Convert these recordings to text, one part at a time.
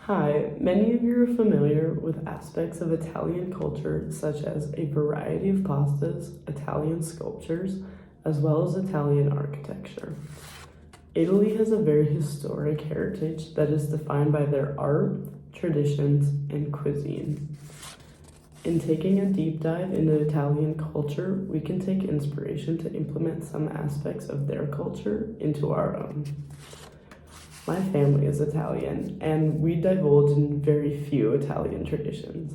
Hi, many of you are familiar with aspects of Italian culture, such as a variety of pastas, Italian sculptures, as well as Italian architecture. Italy has a very historic heritage that is defined by their art, traditions, and cuisine. In taking a deep dive into Italian culture, we can take inspiration to implement some aspects of their culture into our own. My family is Italian, and we divulge in very few Italian traditions.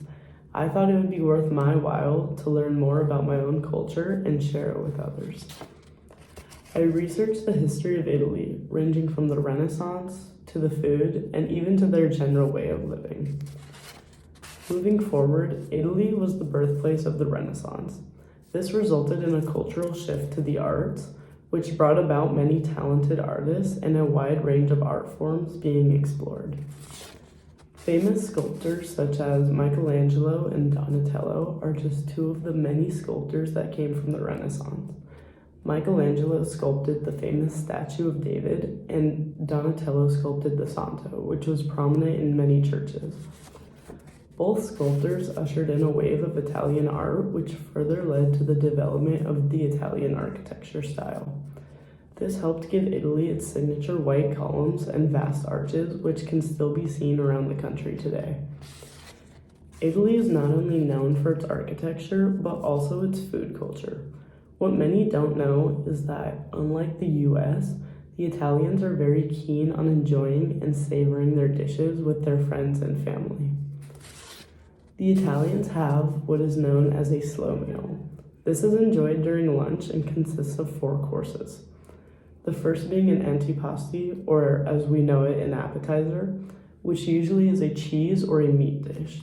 I thought it would be worth my while to learn more about my own culture and share it with others. I researched the history of Italy, ranging from the Renaissance to the food and even to their general way of living. Moving forward, Italy was the birthplace of the Renaissance. This resulted in a cultural shift to the arts, which brought about many talented artists and a wide range of art forms being explored. Famous sculptors such as Michelangelo and Donatello are just two of the many sculptors that came from the Renaissance. Michelangelo sculpted the famous statue of David, and Donatello sculpted the Santo, which was prominent in many churches. Both sculptors ushered in a wave of Italian art, which further led to the development of the Italian architecture style. This helped give Italy its signature white columns and vast arches, which can still be seen around the country today. Italy is not only known for its architecture, but also its food culture. What many don't know is that, unlike the US, the Italians are very keen on enjoying and savoring their dishes with their friends and family. The Italians have what is known as a slow meal. This is enjoyed during lunch and consists of 4 courses. The first being an antipasti, or as we know it, an appetizer, which usually is a cheese or a meat dish.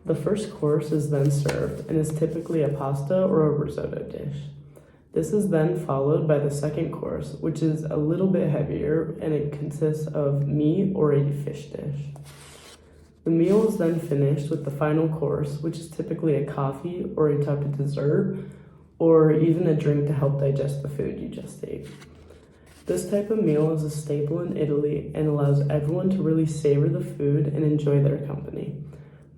The first course is then served and is typically a pasta or a risotto dish. This is then followed by the second course, which is a little bit heavier and it consists of meat or a fish dish. The meal is then finished with the final course, which is typically a coffee or a type of dessert, or even a drink to help digest the food you just ate. This type of meal is a staple in Italy and allows everyone to really savor the food and enjoy their company.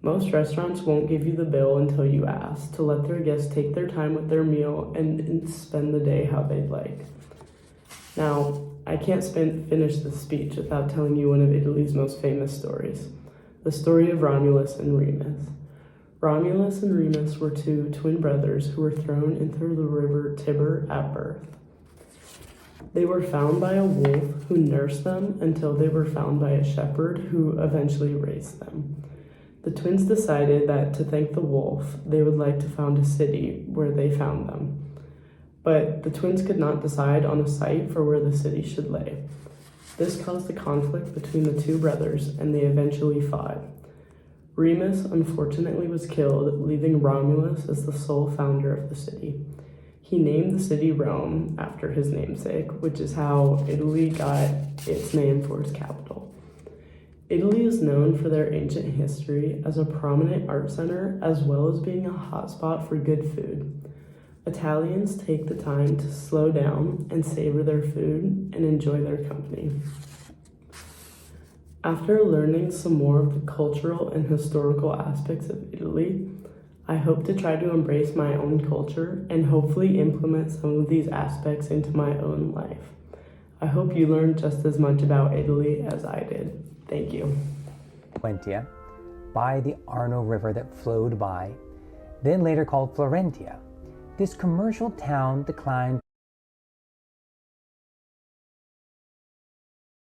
Most restaurants won't give you the bill until you ask, to let their guests take their time with their meal and spend the day how they'd like. Now, I can't finish this speech without telling you one of Italy's most famous stories. The story of Romulus and Remus. Romulus and Remus were 2 twin brothers who were thrown into the river Tiber at birth. They were found by a wolf who nursed them until they were found by a shepherd who eventually raised them. The twins decided that to thank the wolf, they would like to found a city where they found them. But the twins could not decide on a site for where the city should lay. This caused a conflict between the 2 brothers, and they eventually fought. Remus unfortunately was killed, leaving Romulus as the sole founder of the city. He named the city Rome after his namesake, which is how Italy got its name for its capital. Italy is known for their ancient history as a prominent art center, as well as being a hotspot for good food. Italians take the time to slow down and savor their food and enjoy their company. After learning some more of the cultural and historical aspects of Italy, I hope to try to embrace my own culture and hopefully implement some of these aspects into my own life. I hope you learned just as much about Italy as I did. Thank you. Florentia, by the Arno River that flowed by, then later called Florentia. This commercial town declined